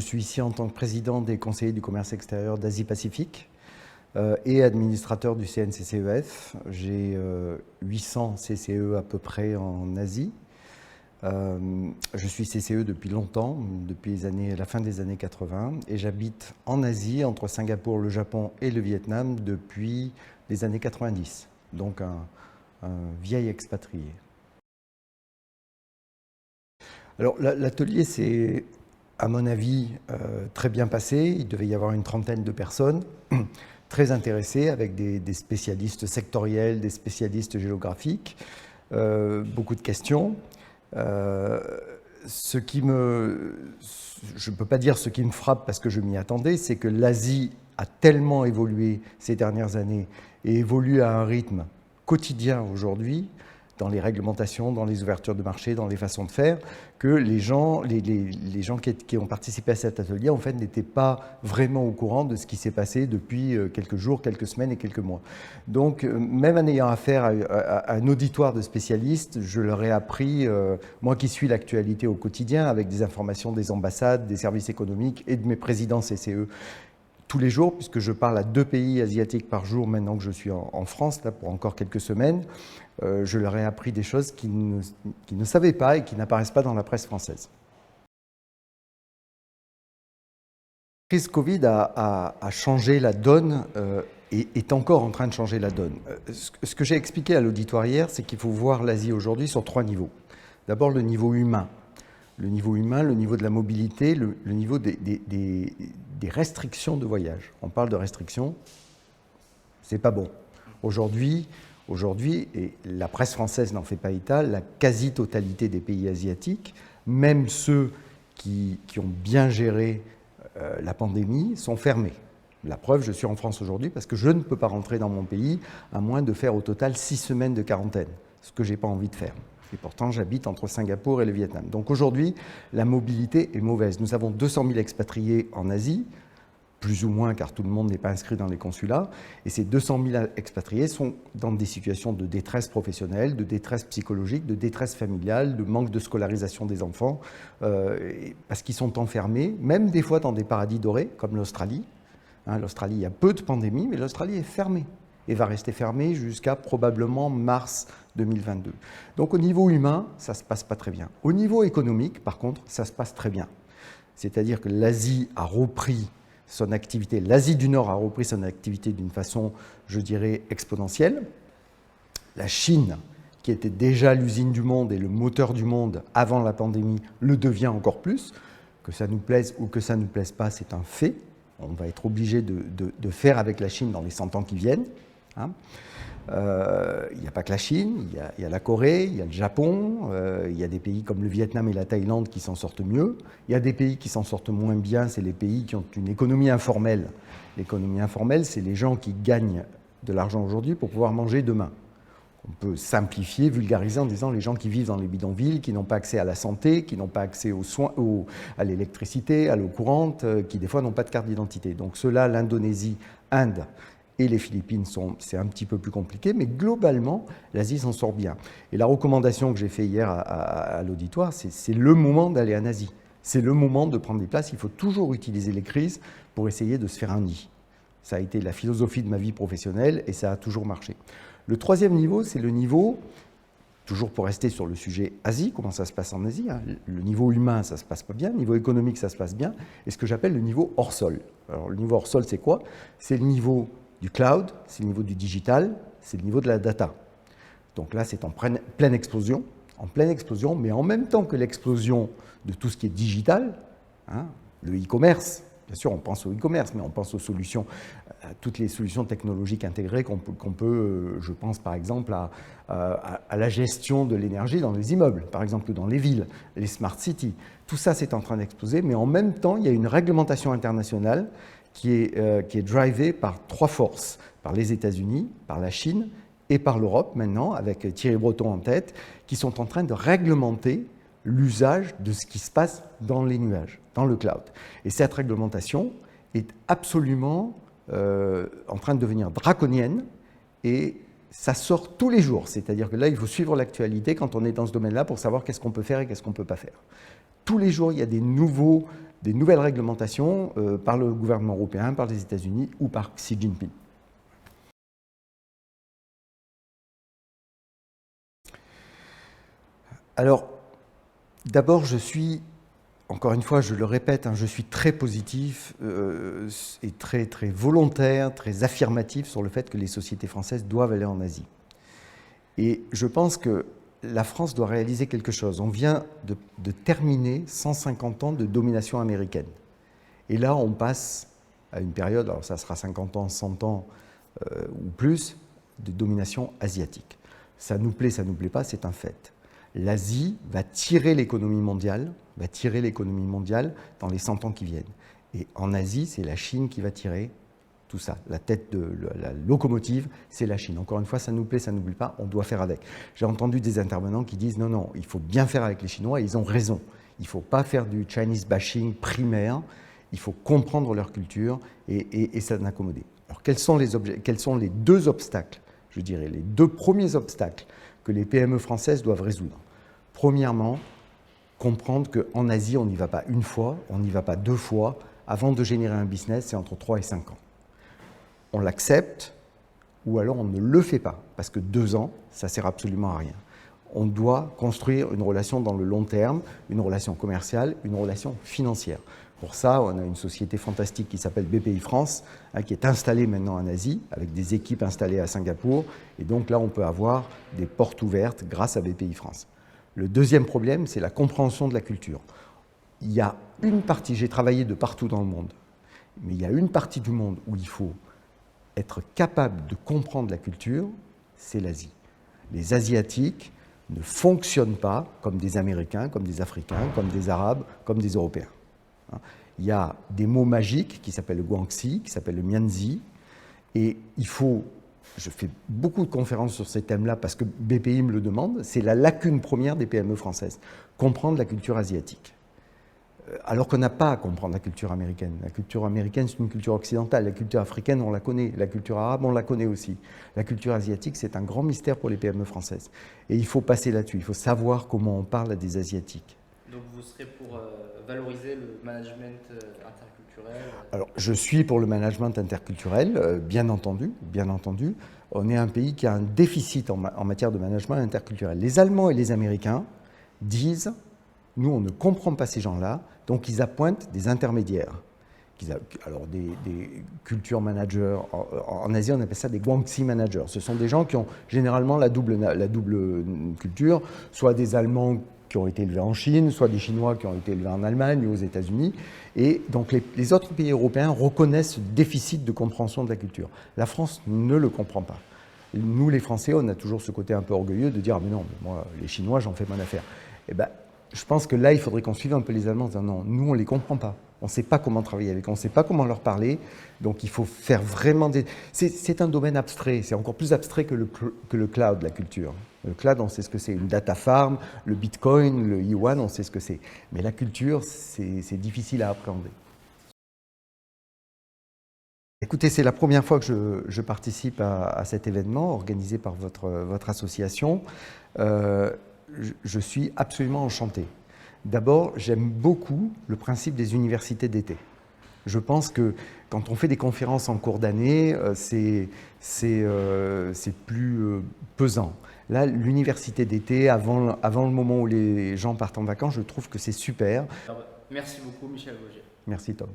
suis ici en tant que président des conseillers du commerce extérieur d'Asie-Pacifique et administrateur du CNCCEF. J'ai 800 CCE à peu près en Asie. Je suis CCE depuis longtemps, depuis la fin des années 80, et j'habite en Asie, entre Singapour, le Japon et le Vietnam, depuis les années 90. Donc un vieil expatrié. Alors l'atelier s'est, à mon avis, très bien passé. Il devait y avoir une trentaine de personnes très intéressées, avec des spécialistes sectoriels, des spécialistes géographiques, beaucoup de questions. Je ne peux pas dire ce qui me frappe parce que je m'y attendais, c'est que l'Asie a tellement évolué ces dernières années et évolue à un rythme quotidien aujourd'hui, dans les réglementations, dans les ouvertures de marché, dans les façons de faire, que les gens qui ont participé à cet atelier, en fait, n'étaient pas vraiment au courant de ce qui s'est passé depuis quelques jours, quelques semaines et quelques mois. Donc, même en ayant affaire à un auditoire de spécialistes, je leur ai appris, moi qui suis l'actualité au quotidien, avec des informations des ambassades, des services économiques et de mes présidents CCE, tous les jours, puisque je parle à 2 pays asiatiques par jour maintenant que je suis en France, là, pour encore quelques semaines, je leur ai appris des choses qu'ils ne savaient pas et qui n'apparaissent pas dans la presse française. La crise Covid a changé la donne et est encore en train de changer la donne. Ce que j'ai expliqué à l'auditoire hier, c'est qu'il faut voir l'Asie aujourd'hui sur 3 niveaux. D'abord, le niveau humain. Le niveau humain, le niveau de la mobilité, le niveau des restrictions de voyage. On parle de restrictions, c'est pas bon. Aujourd'hui, et la presse française n'en fait pas état, la quasi-totalité des pays asiatiques, même ceux qui ont bien géré la pandémie, sont fermés. La preuve, je suis en France aujourd'hui parce que je ne peux pas rentrer dans mon pays à moins de faire au total 6 semaines de quarantaine, ce que je n'ai pas envie de faire. Et pourtant, j'habite entre Singapour et le Vietnam. Donc aujourd'hui, la mobilité est mauvaise. Nous avons 200 000 expatriés en Asie, plus ou moins, car tout le monde n'est pas inscrit dans les consulats. Et ces 200 000 expatriés sont dans des situations de détresse professionnelle, de détresse psychologique, de détresse familiale, de manque de scolarisation des enfants, parce qu'ils sont enfermés, même des fois dans des paradis dorés, comme l'Australie. L'Australie, il y a peu de pandémies, mais l'Australie est fermée et va rester fermée jusqu'à probablement mars 2022. Donc au niveau humain, ça ne se passe pas très bien. Au niveau économique, par contre, ça se passe très bien. C'est-à-dire que l'Asie a repris son activité, l'Asie du Nord a repris son activité d'une façon, je dirais, exponentielle. La Chine, qui était déjà l'usine du monde et le moteur du monde avant la pandémie, le devient encore plus. Que ça nous plaise ou que ça ne nous plaise pas, c'est un fait. On va être obligé de faire avec la Chine dans les 100 ans qui viennent. Il n'y a pas que la Chine, il y a la Corée, il y a le Japon, il y a des pays comme le Vietnam et la Thaïlande qui s'en sortent mieux. Il y a des pays qui s'en sortent moins bien, c'est les pays qui ont une économie informelle. L'économie informelle, c'est les gens qui gagnent de l'argent aujourd'hui pour pouvoir manger demain. On peut simplifier, vulgariser en disant les gens qui vivent dans les bidonvilles, qui n'ont pas accès à la santé, qui n'ont pas accès aux soins, à l'électricité, à l'eau courante, qui des fois n'ont pas de carte d'identité. Donc ceux-là, l'Indonésie, Inde et les Philippines, c'est un petit peu plus compliqué, mais globalement, l'Asie s'en sort bien. Et la recommandation que j'ai faite hier à l'auditoire, c'est le moment d'aller en Asie. C'est le moment de prendre des places. Il faut toujours utiliser les crises pour essayer de se faire un nid. Ça a été la philosophie de ma vie professionnelle et ça a toujours marché. Le 3e niveau, c'est le niveau, toujours pour rester sur le sujet Asie, comment ça se passe en Asie, le niveau humain, ça ne se passe pas bien, le niveau économique, ça se passe bien, et ce que j'appelle le niveau hors sol. Alors, le niveau hors sol, c'est quoi? C'est le niveau du cloud, c'est le niveau du digital, c'est le niveau de la data. Donc là, c'est en pleine explosion, mais en même temps que l'explosion de tout ce qui est digital, le e-commerce. Bien sûr, on pense au e-commerce, mais on pense aux solutions, à toutes les solutions technologiques intégrées qu'on peut, je pense par exemple à la gestion de l'énergie dans les immeubles, par exemple dans les villes, les smart cities. Tout ça, c'est en train d'exploser, mais en même temps, il y a une réglementation internationale qui est drivée par 3 forces, par les États-Unis, par la Chine et par l'Europe maintenant, avec Thierry Breton en tête, qui sont en train de réglementer l'usage de ce qui se passe dans les nuages, dans le cloud. Et cette réglementation est absolument en train de devenir draconienne et ça sort tous les jours. C'est-à-dire que là, il faut suivre l'actualité quand on est dans ce domaine-là pour savoir qu'est-ce qu'on peut faire et qu'est-ce qu'on ne peut pas faire. Tous les jours, il y a des nouveaux des nouvelles réglementations par le gouvernement européen, par les États-Unis ou par Xi Jinping. Alors, d'abord, je suis, encore une fois, je le répète, hein, je suis très positif et très volontaire, très affirmatif sur le fait que les sociétés françaises doivent aller en Asie. Et je pense que la France doit réaliser quelque chose. On vient de terminer 150 ans de domination américaine. Et là, on passe à une période, alors ça sera 50 ans, 100 ans ou plus, de domination asiatique. Ça nous plaît pas, c'est un fait. L'Asie va tirer l'économie mondiale dans les 100 ans qui viennent. Et en Asie, c'est la Chine qui va tirer tout ça. La tête de la locomotive, c'est la Chine. Encore une fois, ça nous plaît pas, on doit faire avec. J'ai entendu des intervenants qui disent non, il faut bien faire avec les Chinois, et ils ont raison. Il ne faut pas faire du Chinese bashing primaire, il faut comprendre leur culture et s'en accommoder. Alors, quels sont les deux obstacles, je dirais, les deux premiers obstacles que les PME françaises doivent résoudre? Premièrement, comprendre qu'en Asie, on n'y va pas une fois, on n'y va pas deux fois. Avant de générer un business, c'est entre 3 et 5 ans. On l'accepte ou alors on ne le fait pas, parce que 2 ans, ça ne sert absolument à rien. On doit construire une relation dans le long terme, une relation commerciale, une relation financière. Pour ça, on a une société fantastique qui s'appelle BPI France, qui est installée maintenant en Asie, avec des équipes installées à Singapour. Et donc là, on peut avoir des portes ouvertes grâce à BPI France. Le deuxième problème, c'est la compréhension de la culture. Il y a une partie, j'ai travaillé de partout dans le monde, mais il y a une partie du monde où il faut être capable de comprendre la culture, c'est l'Asie. Les Asiatiques ne fonctionnent pas comme des Américains, comme des Africains, comme des Arabes, comme des Européens. Il y a des mots magiques qui s'appellent le guangxi, qui s'appellent le mianzi, et il faut... Je fais beaucoup de conférences sur ces thèmes-là parce que BPI me le demande. C'est la lacune première des PME françaises, comprendre la culture asiatique. Alors qu'on n'a pas à comprendre la culture américaine. La culture américaine, c'est une culture occidentale. La culture africaine, on la connaît. La culture arabe, on la connaît aussi. La culture asiatique, c'est un grand mystère pour les PME françaises. Et il faut passer là-dessus. Il faut savoir comment on parle à des Asiatiques. Donc vous serez pour valoriser le management interculturel? Alors, je suis pour le management interculturel, bien entendu. On est un pays qui a un déficit en matière de management interculturel. Les Allemands et les Américains disent, nous, on ne comprend pas ces gens-là, donc ils appointent des intermédiaires. Alors, des culture managers, en Asie, on appelle ça des guangxi managers. Ce sont des gens qui ont généralement la double culture, soit des Allemands qui ont été élevés en Chine, soit des Chinois qui ont été élevés en Allemagne ou aux États-Unis. Et donc les autres pays européens reconnaissent ce déficit de compréhension de la culture. La France ne le comprend pas. Nous, les Français, on a toujours ce côté un peu orgueilleux de dire « Ah mais non, mais moi, les Chinois, j'en fais mon affaire ». Eh bien, je pense que là, il faudrait qu'on suive un peu les Allemands en disant « Non, nous, on ne les comprend pas. On ne sait pas comment travailler avec, on ne sait pas comment leur parler. Donc, il faut faire vraiment des... » C'est un domaine abstrait. C'est encore plus abstrait que le cloud, la culture. Le cloud, on sait ce que c'est. Une data farm, le bitcoin, le yuan, on sait ce que c'est. Mais la culture, c'est difficile à appréhender. Écoutez, c'est la première fois que je participe à cet événement organisé par votre association. Je suis absolument enchanté. D'abord, j'aime beaucoup le principe des universités d'été. Je pense que quand on fait des conférences en cours d'année, c'est plus pesant. Là, l'université d'été, avant le moment où les gens partent en vacances, je trouve que c'est super. Alors, merci beaucoup, Michel Vaugier. Merci, Tom.